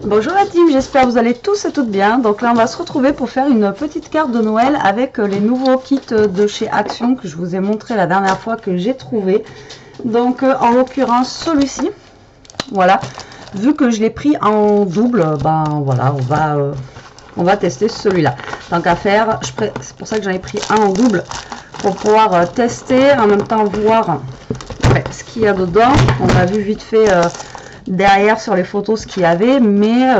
Bonjour la team, j'espère que vous allez tous et toutes bien. Donc là on va se retrouver pour faire une petite carte de Noël avec les nouveaux kits de chez Action que je vous ai montré la dernière fois que j'ai trouvé. Donc en l'occurrence celui-ci, voilà. Vu que je l'ai pris en double, ben voilà, on va tester celui-là. Tant qu'à faire, c'est pour ça que j'en ai pris un en double pour pouvoir tester, en même temps voir ce qu'il y a dedans. On a vu vite fait derrière sur les photos ce qu'il y avait, mais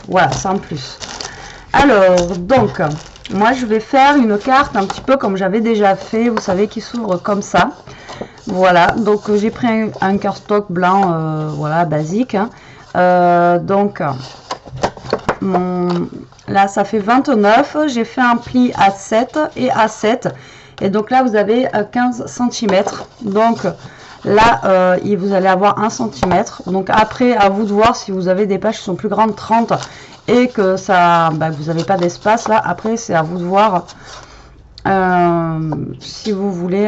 voilà, sans plus. Alors donc moi je vais faire une carte un petit peu comme j'avais déjà fait, vous savez, qui s'ouvre comme ça. Voilà, donc j'ai pris un cardstock blanc, voilà, basique, hein. Donc là ça fait 29, j'ai fait un pli à 7 et à 7, et donc là vous avez 15 cm. Donc là vous allez avoir 1 cm. Donc après, à vous de voir si vous avez des pages qui sont plus grandes, 30, et que ça vous n'avez pas d'espace. Là après c'est à vous de voir si vous voulez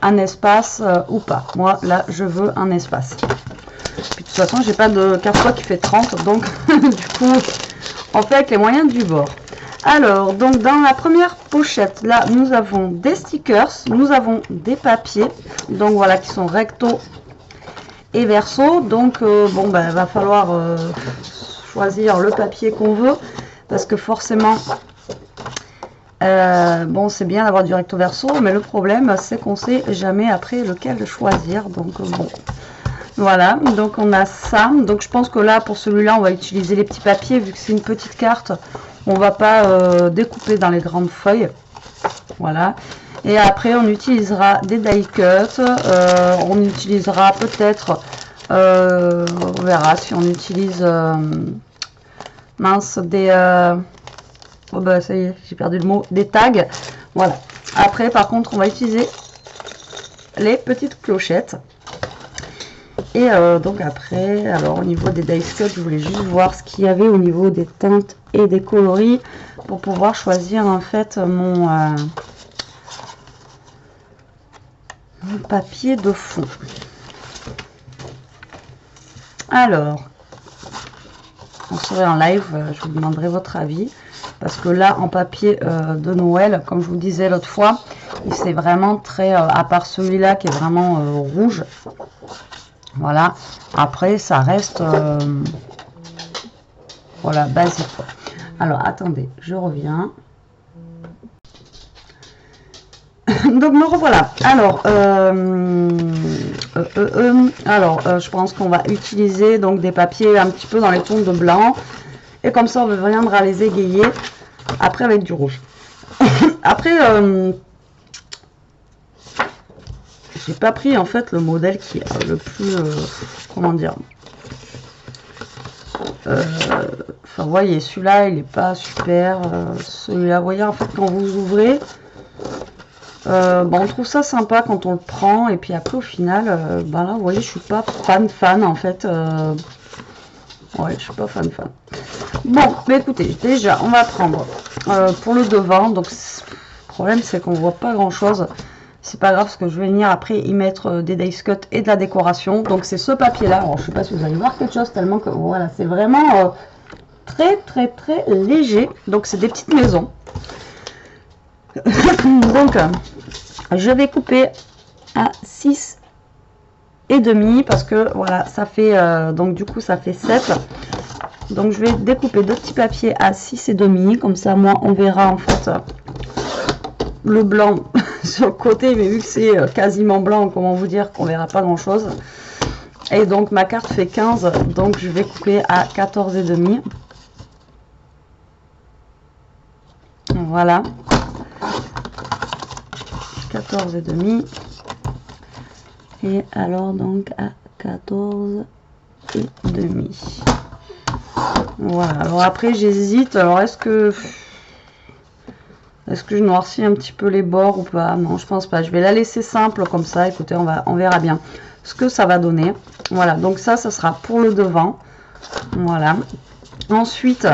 un espace ou pas. Moi là je veux un espace. Puis, de toute façon j'ai pas de cardstock qui fait 30, donc du coup on fait avec les moyens du bord. Alors donc dans la première pochette là nous avons des stickers, nous avons des papiers, donc voilà, qui sont recto et verso. Donc bon va falloir choisir le papier qu'on veut, parce que forcément bon, c'est bien d'avoir du recto verso, mais le problème c'est qu'on sait jamais après lequel choisir. Donc bon, voilà, donc on a ça. Donc je pense que là pour celui-là on va utiliser les petits papiers, vu que c'est une petite carte, on va pas découper dans les grandes feuilles. Voilà, et après on utilisera des die cut, on utilisera peut-être on verra si on utilise mince, des oh bah ça y est, j'ai perdu le mot, des tags. Voilà, après par contre on va utiliser les petites clochettes. Et donc après, alors au niveau des die cut, je voulais juste voir ce qu'il y avait au niveau des teintes et des coloris pour pouvoir choisir en fait mon papier de fond. Alors, on serait en live, je vous demanderai votre avis, parce que là en papier de Noël, comme je vous disais l'autre fois, c'est vraiment très, à part celui-là qui est vraiment rouge. Voilà, après ça reste voilà, basique. Alors attendez, je reviens. Donc me revoilà. Alors je pense qu'on va utiliser donc des papiers un petit peu dans les tons de blanc, et comme ça on viendra les égayer après avec du rouge. Après j'ai pas pris en fait le modèle qui est le plus comment dire, enfin vous voyez, celui-là il est pas super, celui-là vous voyez en fait quand vous ouvrez on trouve ça sympa quand on le prend, et puis après au final là vous voyez je suis pas fan en fait, ouais, je suis pas fan. Bon, mais écoutez, déjà on va prendre pour le devant. Donc le problème c'est qu'on voit pas grand chose, c'est pas grave parce que je vais venir après y mettre des die cut et de la décoration. Donc c'est ce papier là, alors je sais pas si vous allez voir quelque chose, tellement que voilà, c'est vraiment très léger. Donc c'est des petites maisons. Donc je vais couper à 6 et demi, parce que voilà ça fait donc du coup ça fait 7. Donc je vais découper deux petits papiers à 6 et demi, comme ça moi on verra en fait le blanc sur le côté, mais vu que c'est quasiment blanc, comment vous dire qu'on verra pas grand chose. Et donc ma carte fait 15, donc je vais couper à 14 et demi. Voilà, 14 et demi, et alors donc à 14 et demi. Voilà, alors après j'hésite, alors est-ce que je noircis un petit peu les bords ou pas? Non, je pense pas, je vais la laisser simple comme ça. Écoutez, on verra bien ce que ça va donner. Voilà, donc ça sera pour le devant. Voilà, ensuite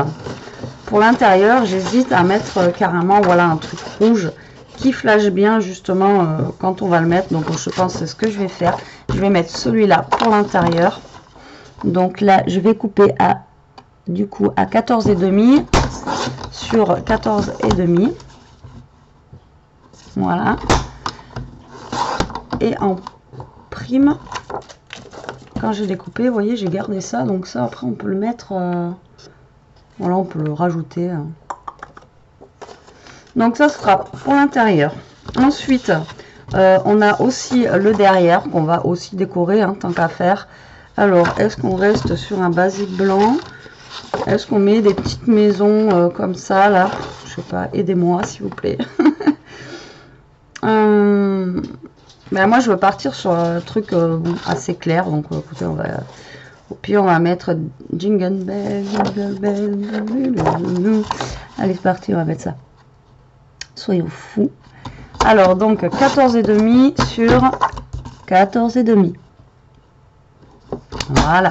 pour l'intérieur j'hésite à mettre carrément, voilà, un truc rouge qui flash bien justement quand on va le mettre. Donc je pense que c'est ce que je vais faire. Je vais mettre celui-là pour l'intérieur. Donc là, je vais couper à, du coup, à 14,5 sur 14,5. Voilà. Et en prime, quand j'ai découpé, vous voyez, j'ai gardé ça. Donc ça, après, on peut le mettre... voilà, on peut le rajouter. Donc ça sera pour l'intérieur. Ensuite, on a aussi le derrière qu'on va aussi décorer, hein, tant qu'à faire. Alors, est-ce qu'on reste sur un basique blanc? Est-ce qu'on met des petites maisons comme ça, là? Je sais pas, aidez-moi, s'il vous plaît. Ben moi, je veux partir sur un truc assez clair. Donc, écoutez, on va... Au pire, on va mettre Jingle Bell, Jingle Bell. Allez, c'est parti, on va mettre ça. Soyons fous. Alors, donc, 14,5 sur 14,5. Voilà.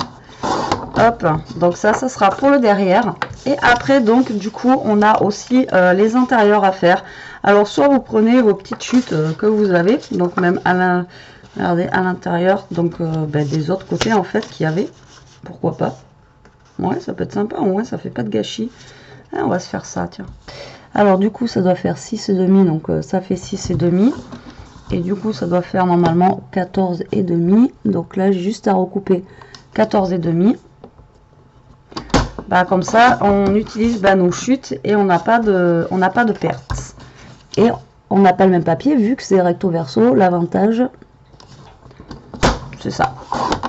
Hop. Donc, ça sera pour le derrière. Et après, donc, du coup, on a aussi les intérieurs à faire. Alors, soit vous prenez vos petites chutes que vous avez. Donc, même à l'intérieur. Donc, des autres côtés, en fait, qu'il y avait. Pourquoi pas. Ouais, ça peut être sympa. Au moins, ça fait pas de gâchis. Ah, on va se faire ça, tiens. Alors, du coup, ça doit faire 6,5. Donc, ça fait 6,5. Et du coup, ça doit faire normalement 14,5. Donc là, j'ai juste à recouper 14,5. Bah, comme ça, on utilise nos chutes et on n'a pas de perte. Et on n'a pas le même papier vu que c'est recto verso. L'avantage, c'est ça.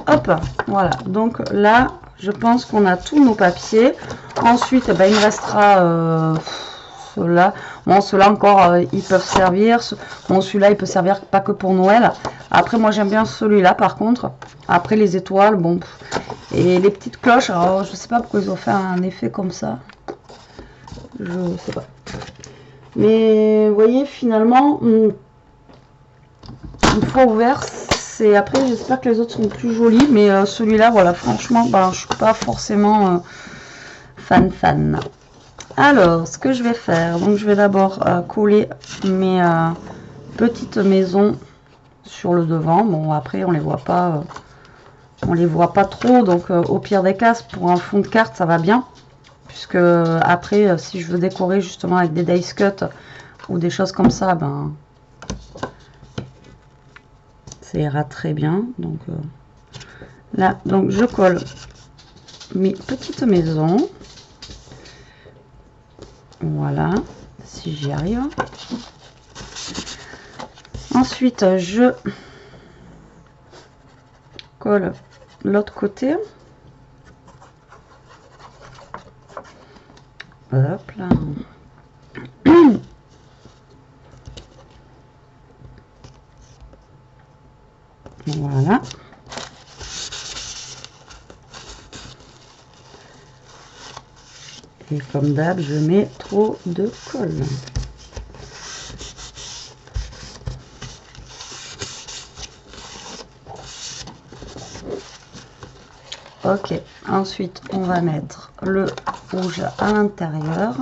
Hop, voilà. Donc là, je pense qu'on a tous nos papiers. Ensuite, il me restera ceux-là. Bon, ceux-là encore, ils peuvent servir. Bon, celui-là, il peut servir pas que pour Noël. Après, moi, j'aime bien celui-là, par contre. Après, les étoiles, bon. Et les petites cloches, alors, je sais pas pourquoi ils ont fait un effet comme ça. Je sais pas. Mais, vous voyez, finalement, une fois ouvert, après, j'espère que les autres sont plus jolis. Mais celui-là, voilà, franchement, je suis pas forcément fan. Alors, ce que je vais faire, donc je vais d'abord coller mes petites maisons sur le devant. Bon, après, on les voit pas trop. Donc, au pire des cas, pour un fond de carte, ça va bien. Puisque après, si je veux décorer justement avec des dice cut ou des choses comme ça, ça ira très bien. Donc, là, donc je colle mes petites maisons. Voilà, si j'y arrive. Ensuite, je colle l'autre côté. Hop là. Voilà. Et comme d'hab, je mets trop de colle. Ok, ensuite on va mettre le rouge à l'intérieur.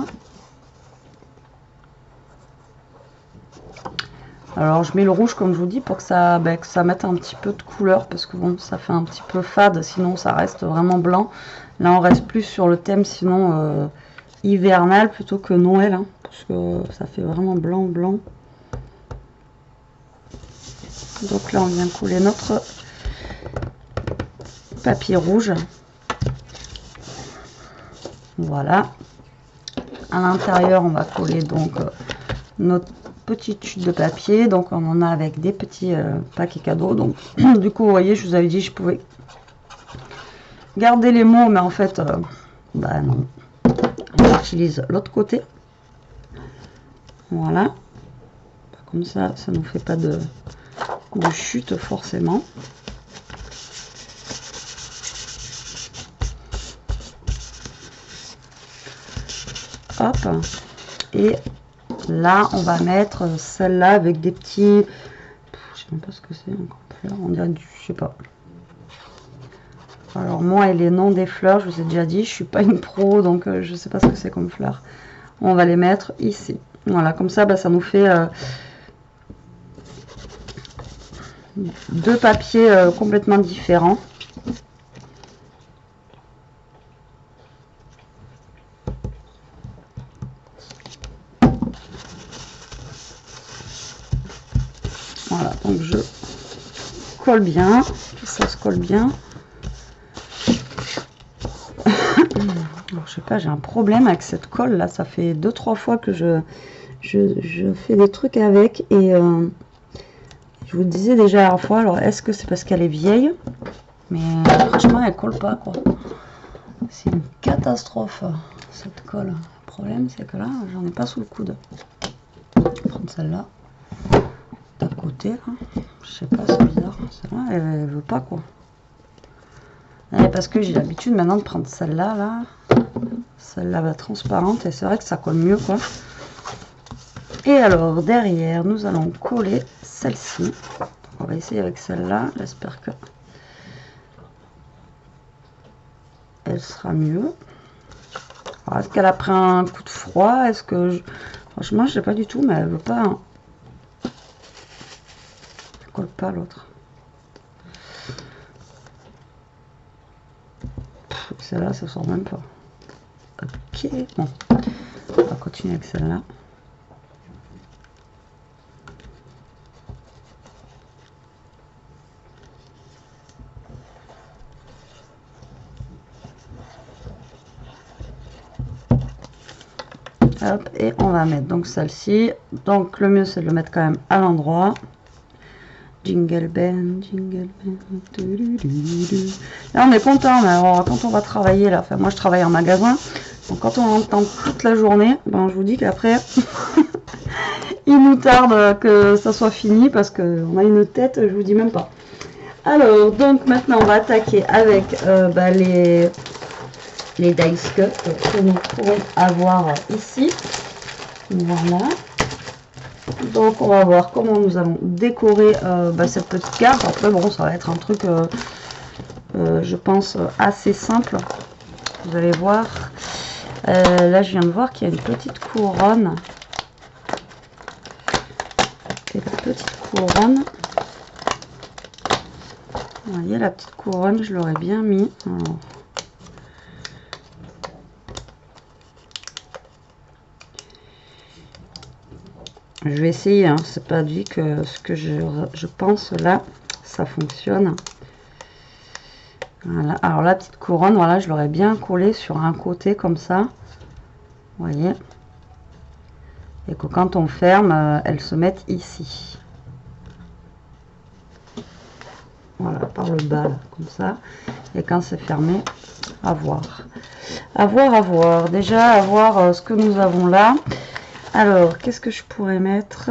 Alors je mets le rouge comme je vous dis pour que ça mette un petit peu de couleur parce que bon, ça fait un petit peu fade, sinon ça reste vraiment blanc. Là on reste plus sur le thème sinon hivernal plutôt que Noël, hein, parce que ça fait vraiment blanc. Donc là on vient coller notre papier rouge. Voilà. À l'intérieur on va coller donc notre petite chute de papier. Donc on en a avec des petits paquets cadeaux. Donc du coup vous voyez, je vous avais dit je pouvais garder les mots, mais en fait non. On utilise l'autre côté. Voilà. Comme ça, ça nous fait pas de chute forcément. Hop. Et là, on va mettre celle-là avec des petits... Je sais même pas ce que c'est encore. On dirait du... Je sais pas. Alors moi et les noms des fleurs, je vous ai déjà dit, je suis pas une pro, donc je sais pas ce que c'est comme fleurs. On va les mettre ici. Voilà, comme ça, ça nous fait deux papiers complètement différents. donc je colle bien, que ça se colle bien. Alors, je sais pas, j'ai un problème avec cette colle là, ça fait 2-3 fois que je fais des trucs avec et je vous le disais déjà la dernière fois, alors est-ce que c'est parce qu'elle est vieille, mais franchement elle colle pas quoi. C'est une catastrophe cette colle. Le problème c'est que là j'en ai pas sous le coude. Je vais prendre celle-là d'à côté là. Je sais pas, c'est bizarre, celle-là elle veut pas quoi. Et parce que j'ai l'habitude maintenant de prendre celle-là là. Celle-là va transparente et c'est vrai que ça colle mieux quoi. Et alors derrière nous allons coller celle-ci. On va essayer avec celle-là, j'espère que elle sera mieux. Est-ce qu'elle a pris un coup de froid? Est-ce que franchement je sais pas du tout, mais elle veut pas hein. Elle colle pas l'autre. Celle-là ça sort même pas. Ok, bon, on va continuer avec celle-là. Hop, et on va mettre donc celle-ci. Donc le mieux c'est de le mettre quand même à l'endroit. Jingle bell, jingle bell. Là on est content, mais alors quand on va travailler là, enfin moi je travaille en magasin, donc quand on entend toute la journée, ben je vous dis qu'après il nous tarde que ça soit fini parce qu'on a une tête, je vous dis même pas. Alors donc maintenant on va attaquer avec les dice cut que nous pourrons avoir ici. Voilà. Donc on va voir comment nous allons décorer cette petite carte. Après bon ça va être un truc je pense assez simple. Vous allez voir. Là je viens de voir qu'il y a une petite couronne. Et la petite couronne. Vous voyez la petite couronne, je l'aurais bien mis. Alors, je vais essayer, hein. C'est pas dit que ce que je pense là, ça fonctionne. Voilà. Alors la petite couronne, voilà, je l'aurais bien collée sur un côté comme ça. Vous voyez. Et que quand on ferme, elle se met ici. Voilà, par le bas, là, comme ça. Et quand c'est fermé, à voir. À voir, à voir. Déjà, à voir ce que nous avons là. Alors, qu'est-ce que je pourrais mettre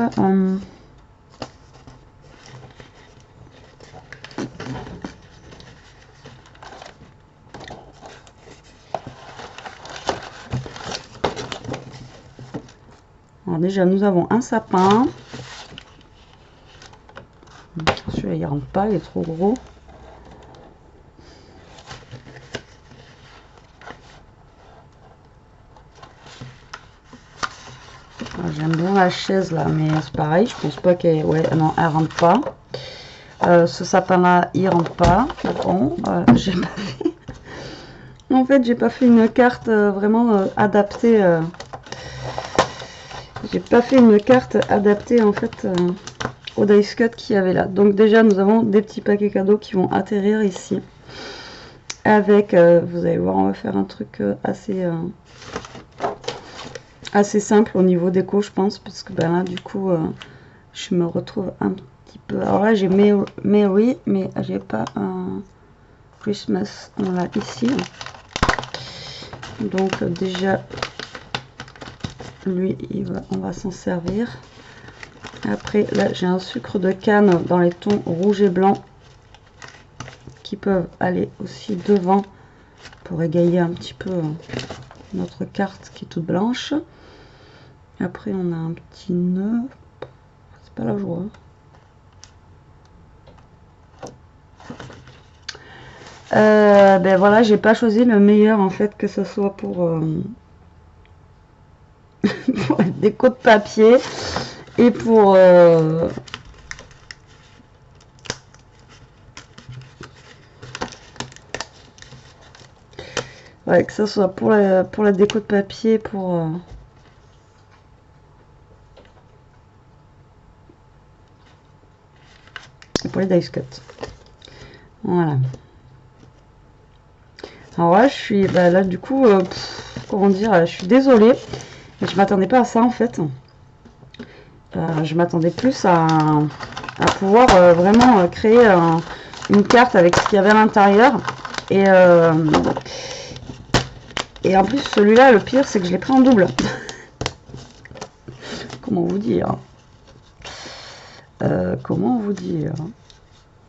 Alors déjà, nous avons un sapin. Celui-là, il rentre pas, il est trop gros. J'aime bien la chaise là, mais c'est pareil, je pense pas qu'elle... Ouais, non, elle rentre pas. Ce sapin là, il rentre pas. Bon, j'ai pas fait... En fait, j'ai pas fait une carte vraiment adaptée. J'ai pas fait une carte adaptée en fait au dice cut qu'il y avait là. Donc déjà, nous avons des petits paquets cadeaux qui vont atterrir ici. Avec, vous allez voir, on va faire un truc assez simple au niveau déco, je pense, parce que ben là, du coup, je me retrouve un petit peu. Alors là, j'ai Mary, mais j'ai pas un Christmas. Voilà, ici. Donc déjà, lui, on va s'en servir. Après, là, j'ai un sucre de canne dans les tons rouge et blanc qui peuvent aller aussi devant pour égayer un petit peu notre carte qui est toute blanche. Après, on a un petit nœud. C'est pas la joie. Ben voilà, j'ai pas choisi le meilleur en fait, que ce soit pour, pour la déco de papier et pour ouais, que ce soit pour la déco de papier, pour c'est pour les dice cut. Voilà. Alors là, je suis là du coup, comment dire, je suis désolée. Je m'attendais pas à ça en fait. Je m'attendais plus à pouvoir vraiment créer une carte avec ce qu'il y avait à l'intérieur. Et en plus, celui-là, le pire, c'est que je l'ai pris en double. Comment vous dire? Comment vous dire?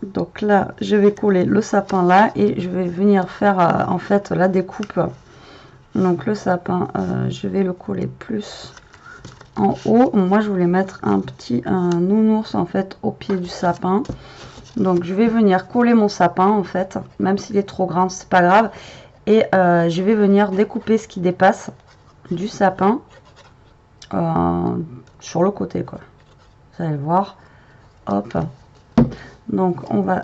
Donc là, je vais coller le sapin là et je vais venir faire en fait la découpe. Donc le sapin, je vais le coller plus en haut. Moi, je voulais mettre un nounours en fait au pied du sapin. Donc je vais venir coller mon sapin en fait, même s'il est trop grand, c'est pas grave. Et je vais venir découper ce qui dépasse du sapin sur le côté quoi. Vous allez voir. Hop. Donc on va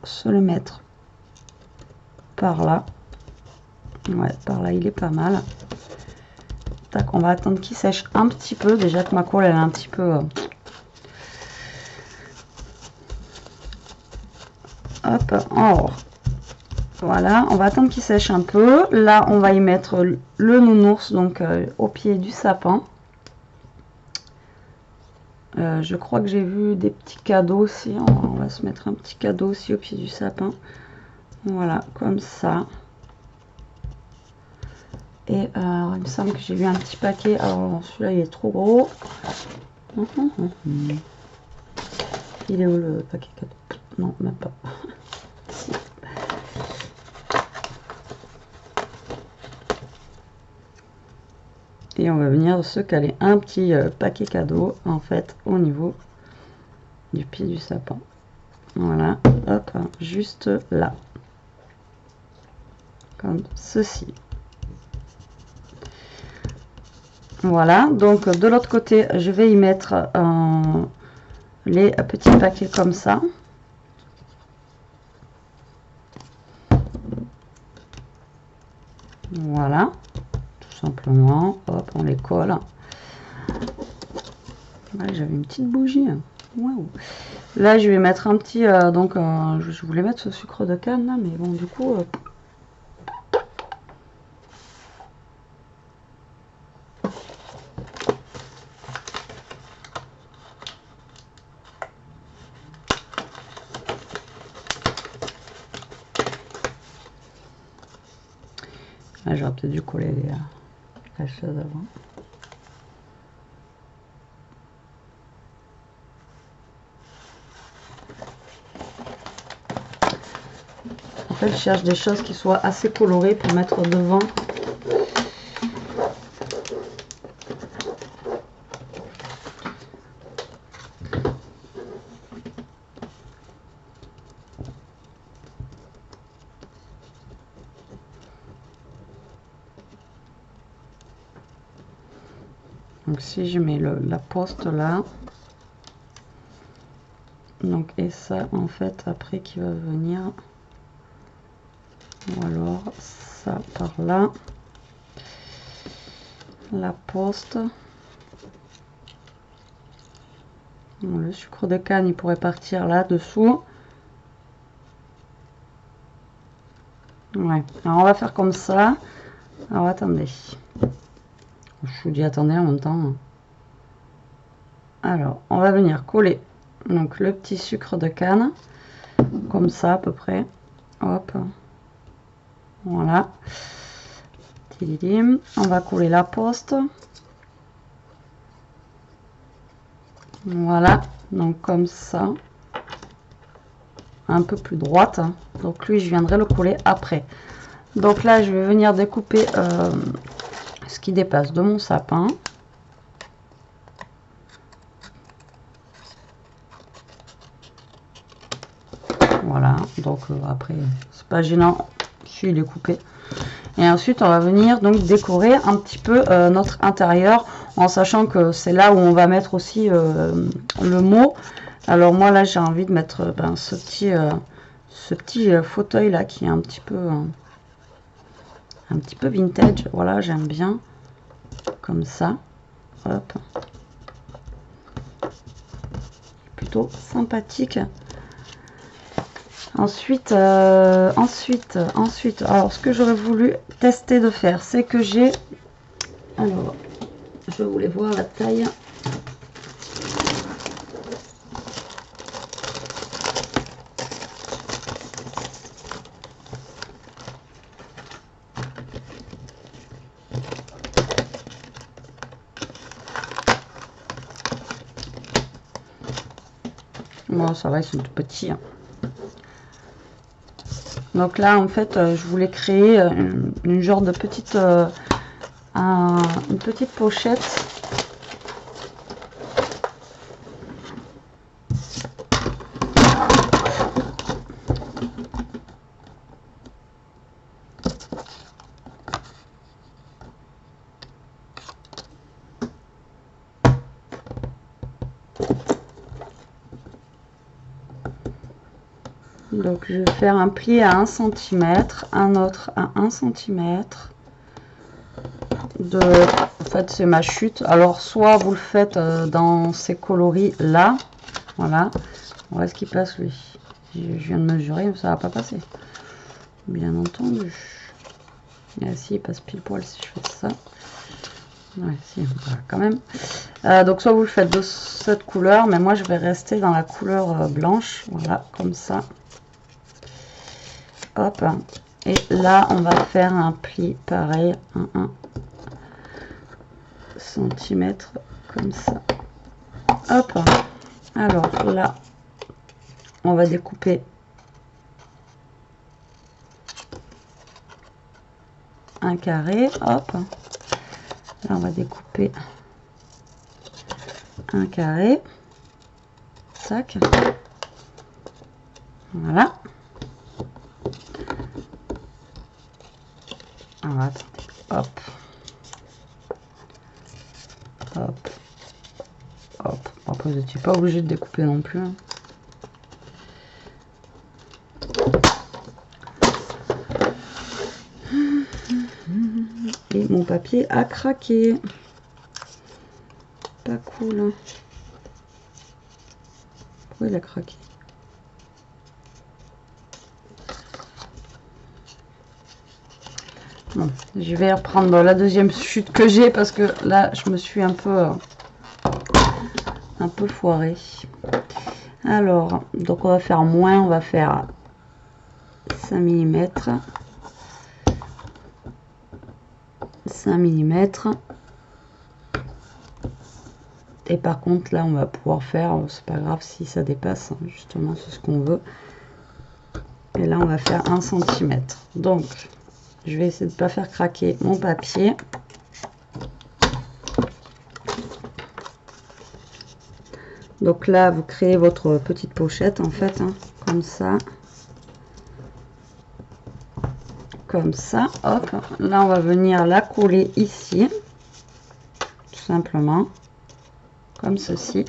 se le mettre par là. Ouais, par là il est pas mal. Tac, on va attendre qu'il sèche un petit peu. Déjà que ma colle elle est un petit peu... Hop, or. Voilà, on va attendre qu'il sèche un peu. Là, on va y mettre le nounours, donc au pied du sapin. Je crois que j'ai vu des petits cadeaux aussi. On va se mettre un petit cadeau aussi au pied du sapin. Voilà, comme ça. Et il me semble que j'ai vu un petit paquet. Alors, celui-là, il est trop gros. Il est où le paquet cadeau? Non, même pas. Et on va venir se caler un petit paquet cadeau en fait au niveau du pied du sapin. Voilà, hop, juste là. Comme ceci. Voilà, donc de l'autre côté, je vais y mettre les petits paquets comme ça. Voilà, tout simplement. Hop, on les colle. Ouais, j'avais une petite bougie. Wow. Là, je vais mettre un petit... je voulais mettre ce sucre de canne, là, mais bon, du coup... j'aurais peut-être dû coller la chose avant. En fait, je cherche des choses qui soient assez colorées pour mettre devant. Donc si je mets la poste là, donc et ça en fait après qui va venir, ou alors ça par là, la poste, bon, le sucre de canne il pourrait partir là dessous. Ouais, alors on va faire comme ça. Alors attendez. Je vous dis attendez en même temps. Alors, on va venir coller donc le petit sucre de canne comme ça à peu près. Hop. Voilà. On va coller la poste. Voilà. Donc comme ça. Un peu plus droite. Donc lui, je viendrai le coller après. Donc là, je vais venir découper ce qui dépasse de mon sapin. Voilà, donc après c'est pas gênant si il est coupé. Et ensuite on va venir donc décorer un petit peu notre intérieur en sachant que c'est là où on va mettre aussi le mot. Alors moi là j'ai envie de mettre ce petit fauteuil là qui est un petit peu vintage. Voilà, j'aime bien comme ça. Hop. Plutôt sympathique. Ensuite, alors ce que j'aurais voulu tester de faire, c'est que j'ai, alors, je voulais voir la taille. Bon, ça va, ils sont tout petits. Hein. Donc là, en fait, je voulais créer une genre de petite, une petite pochette. Donc je vais faire un pli à 1 cm, un autre à 1 cm. En fait c'est ma chute. Alors soit vous le faites dans ces coloris là. Voilà. On voit ce qui passe lui. Je viens de mesurer, mais ça va pas passer. Bien entendu. Et si il passe pile poil si je fais ça. Ouais, si, voilà, quand même. Donc soit vous le faites de cette couleur, mais moi je vais rester dans la couleur blanche. Voilà, comme ça. Hop, et là on va faire un pli pareil, 1 cm comme ça. Hop, alors là on va découper un carré. Hop, là on va découper un carré. Tac, voilà. Alors, attendez, hop, hop, hop. Après, vous n'étiez pas obligé de découper non plus. Hein. Et mon papier a craqué. Pas cool. Hein. Pourquoi il a craqué? Bon, je vais reprendre la deuxième chute que j'ai parce que là je me suis un peu foirée. Alors donc on va faire moins, on va faire 5 mm, 5 mm, et par contre là on va pouvoir faire, c'est pas grave si ça dépasse, hein, justement c'est ce qu'on veut, et là on va faire 1 cm. Donc je vais essayer de ne pas faire craquer mon papier. Donc là, vous créez votre petite pochette en fait, hein, comme ça. Comme ça, hop. Là, on va venir la coller ici. Tout simplement. Comme ceci.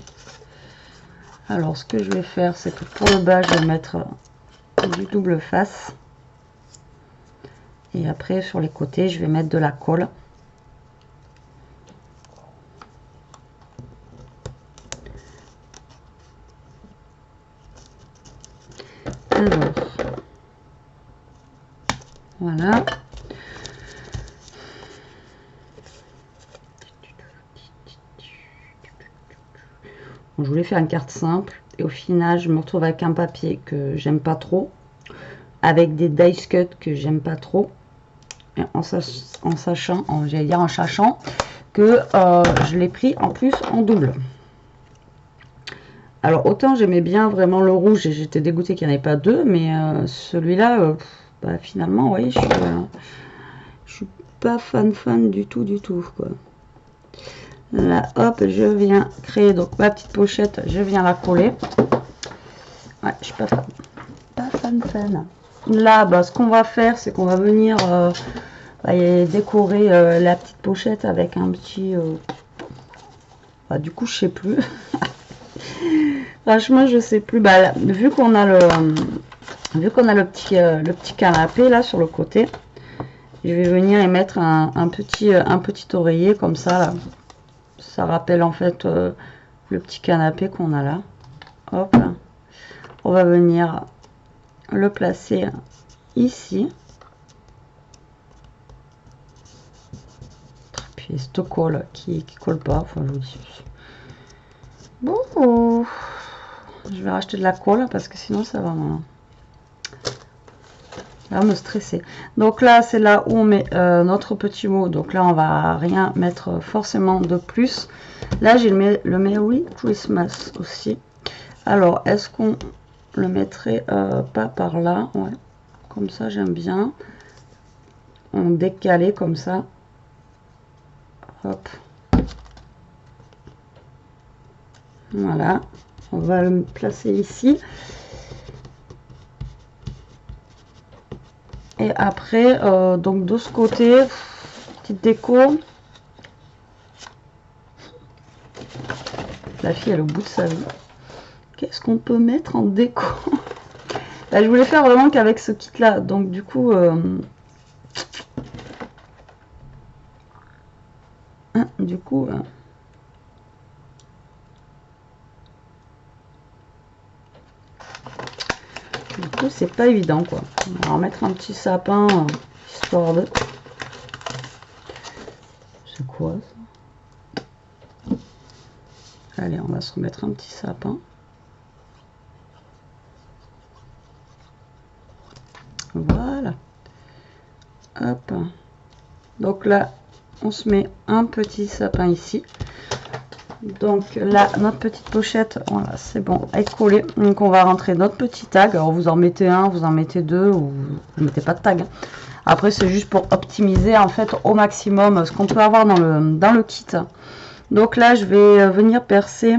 Alors, ce que je vais faire, c'est que pour le bas, je vais mettre du double face. Et après, sur les côtés, je vais mettre de la colle. Alors, voilà. Bon, je voulais faire une carte simple. Et au final, je me retrouve avec un papier que j'aime pas trop. Avec des dice cut que j'aime pas trop. En sachant que je l'ai pris en plus en double. Alors autant j'aimais bien vraiment le rouge et j'étais dégoûtée qu'il n'y en ait pas deux, mais celui-là, bah, finalement, oui, je suis pas fan du tout quoi. Là, hop, je viens créer donc ma petite pochette, je viens la coller. Ouais, je suis pas fan. Là, bah, ce qu'on va faire, c'est qu'on va venir décorer la petite pochette avec un petit... bah, du coup, je sais plus. Franchement, je sais plus. Bah, vu qu'on a le petit canapé là sur le côté, je vais venir y mettre un petit oreiller comme ça là. Ça rappelle en fait le petit canapé qu'on a là. Hop. On va venir le placer ici. Puis cette colle qui colle pas, enfin je vous dis. Bon, je vais racheter de la colle parce que sinon ça va me stresser. Donc là c'est là où on met notre petit mot. Donc là on va rien mettre forcément de plus. Là j'ai le Merry Christmas aussi. Alors est-ce qu'on le mettrait pas par là? Ouais, comme ça j'aime bien. On décalé comme ça. Hop. Voilà, on va le placer ici. Et après, donc de ce côté, petite déco. La fille elle est au bout de sa vie. Qu'est-ce qu'on peut mettre en déco? Là, je voulais faire vraiment qu'avec ce kit là. Donc du coup, c'est pas évident quoi. On va en mettre un petit sapin histoire de. C'est quoi ça? Allez, on va se remettre un petit sapin. Voilà. Hop. Donc là, on se met un petit sapin ici. Donc là, notre petite pochette, voilà, c'est bon, elle est collée. Donc on va rentrer notre petit tag. Alors vous en mettez un, vous en mettez deux, ou vous mettez pas de tag. Après c'est juste pour optimiser en fait au maximum ce qu'on peut avoir dans le kit. Donc là je vais venir percer.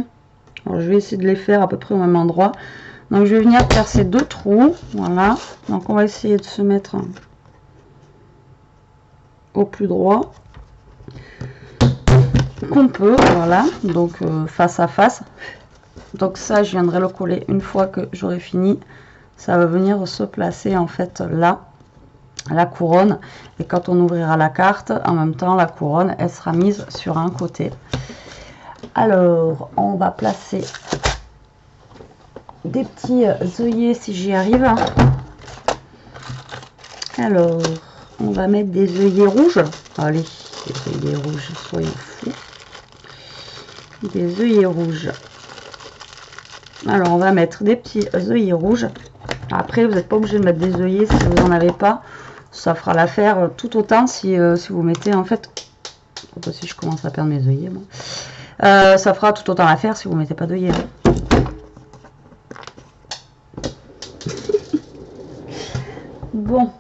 Alors, je vais essayer de les faire à peu près au même endroit. Donc je vais venir percer deux trous. Voilà. Donc on va essayer de se mettre au plus droit qu'on peut, voilà, donc face à face. Donc ça je viendrai le coller une fois que j'aurai fini. Ça va venir se placer en fait là, la couronne, et quand on ouvrira la carte, en même temps la couronne elle sera mise sur un côté. Alors on va placer des petits œillets si j'y arrive. Alors on va mettre des œillets rouges. Allez, des œillets rouges, soyons fous. Des œillets rouges. Alors on va mettre des petits œillets rouges. Après vous n'êtes pas obligé de mettre des œillets si vous n'en avez pas. Ça fera l'affaire tout autant si vous mettez en fait. Si je commence à perdre mes œillets, bon. Ça fera tout autant l'affaire si vous mettez pas d'œillets. Bon.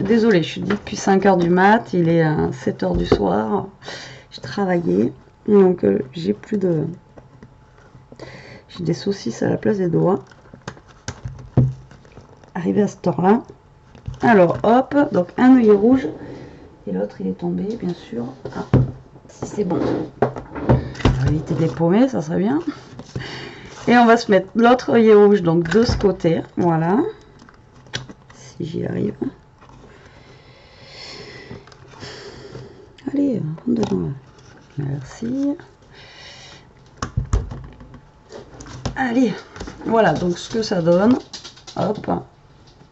Désolée, je suis depuis 5 h du mat. Il est 7 h du soir. J'ai travaillé. Donc j'ai plus de. J'ai des saucisses à la place des doigts. Arrivé à cette heure-là. Alors hop, donc un œillet rouge. Et l'autre il est tombé, bien sûr. Ah, si c'est bon. On va éviter de les paumer, ça serait bien. Et on va se mettre l'autre œillet rouge, donc de ce côté. Voilà. Si j'y arrive. Allez, rentre dedans là. Merci. Allez, voilà donc ce que ça donne. Hop,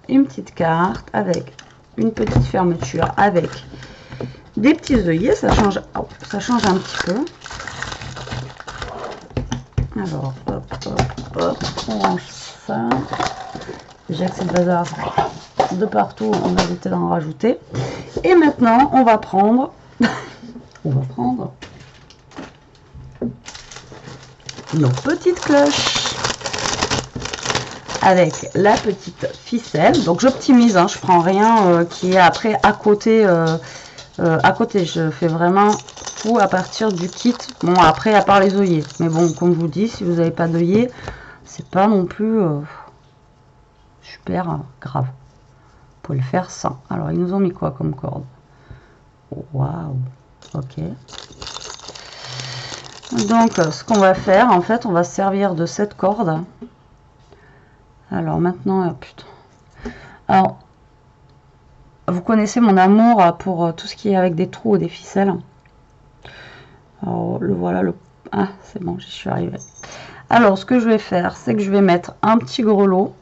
une petite carte avec une petite fermeture avec des petits œillets. Ça change, oh, ça change un petit peu. Alors, hop, hop, hop, on range ça. Déjà que c'est le bazar de partout, on va éviter d'en rajouter. Et maintenant, on va prendre nos petites cloches avec la petite ficelle. Donc j'optimise, hein, je prends rien qui est après à côté. Je fais vraiment tout à partir du kit. Bon après à part les œillets, mais bon comme je vous dis, si vous n'avez pas d'œillets, c'est pas non plus super grave. Vous pouvez le faire sans. Alors ils nous ont mis quoi comme corde? Waouh, ok. Donc ce qu'on va faire, en fait, on va se servir de cette corde. Alors maintenant, putain. Alors, vous connaissez mon amour pour tout ce qui est avec des trous et des ficelles. Alors le voilà, ah c'est bon, j'y suis arrivée. Alors ce que je vais faire, c'est que je vais mettre un petit grelot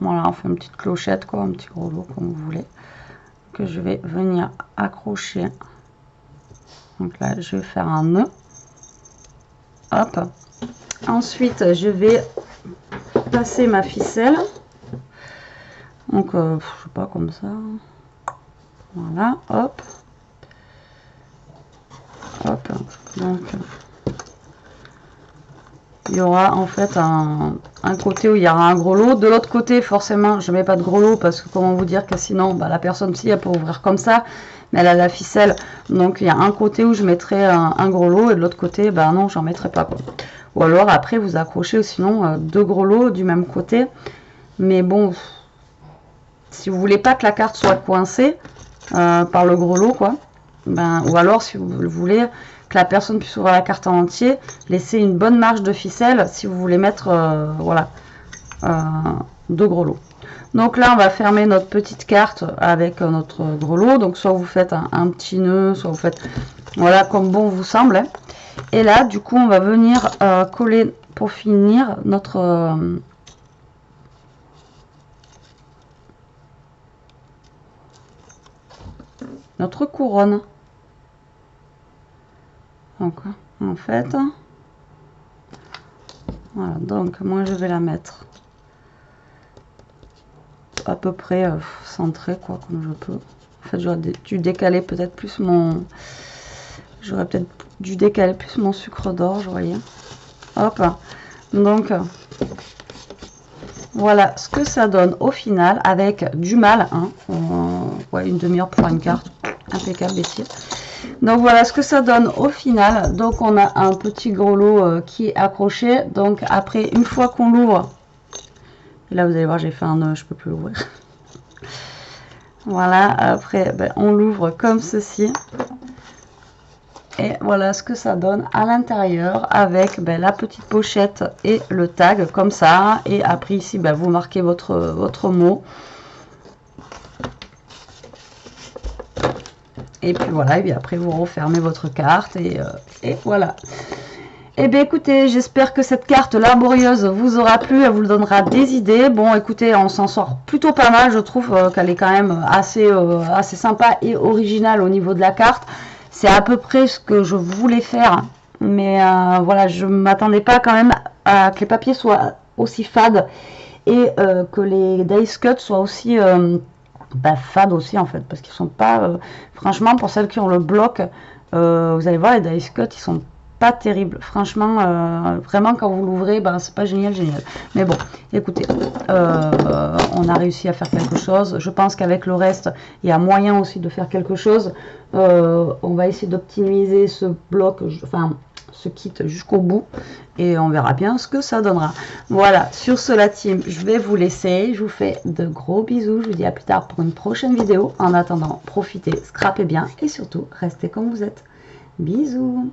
Voilà, on fait une petite clochette, quoi, un petit gros lot comme vous voulez, que je vais venir accrocher. Donc là, je vais faire un nœud. Hop. Ensuite, je vais passer ma ficelle. Donc, je sais pas, comme ça. Voilà, hop. Hop. Donc, il y aura en fait un côté où il y aura un gros lot. De l'autre côté, forcément, je mets pas de gros lot parce que comment vous dire que sinon, bah, la personne, si elle peut ouvrir comme ça, mais elle a la ficelle. Donc, il y a un côté où je mettrai un gros lot et de l'autre côté, bah non, j'en mettrai pas, quoi. Ou alors, après, vous accrochez sinon deux gros lots du même côté. Mais bon, si vous voulez pas que la carte soit coincée par le gros lot, quoi, ben, ou alors si vous voulez que la personne puisse ouvrir la carte en entier, laissez une bonne marge de ficelle si vous voulez mettre voilà, deux gros lots. Donc là, on va fermer notre petite carte avec notre gros lot. Donc soit vous faites un petit nœud, soit vous faites voilà comme bon vous semble. Hein. Et là, du coup, on va venir coller pour finir notre couronne. Donc, en fait, voilà, donc moi je vais la mettre à peu près centrée, quoi, comme je peux. En fait, j'aurais dû décaler peut-être plus mon... J'aurais peut-être dû décaler plus mon sucre d'orge, vous voyez. Hop, donc voilà ce que ça donne au final avec du mal, hein. Ouais, une demi-heure pour une carte, impeccable ici. Donc voilà ce que ça donne au final. Donc on a un petit gros lot qui est accroché. Donc après, une fois qu'on l'ouvre, et là vous allez voir, j'ai fait un nœud, je peux plus l'ouvrir. Voilà, après ben, on l'ouvre comme ceci. Et voilà ce que ça donne à l'intérieur avec ben, la petite pochette et le tag comme ça. Et après ici, ben, vous marquez votre mot. Et puis voilà, et bien après vous refermez votre carte et voilà. Et bien écoutez, j'espère que cette carte laborieuse vous aura plu, elle vous donnera des idées. Bon écoutez, on s'en sort plutôt pas mal, je trouve qu'elle est quand même assez sympa et originale au niveau de la carte. C'est à peu près ce que je voulais faire, mais voilà, je ne m'attendais pas quand même à que les papiers soient aussi fades et que les dice cuts soient aussi... fades aussi en fait, parce qu'ils sont pas franchement, pour celles qui ont le bloc, vous allez voir, les dice cut ils sont pas terribles, franchement. Vraiment quand vous l'ouvrez, ben c'est pas génial, mais bon écoutez, on a réussi à faire quelque chose. Je pense qu'avec le reste il y a moyen aussi de faire quelque chose. On va essayer d'optimiser ce bloc, enfin ce kit jusqu'au bout et on verra bien ce que ça donnera. Voilà, sur ce la team, je vais vous laisser, je vous fais de gros bisous, je vous dis à plus tard pour une prochaine vidéo. En attendant, profitez, scrapez bien et surtout restez comme vous êtes. Bisous.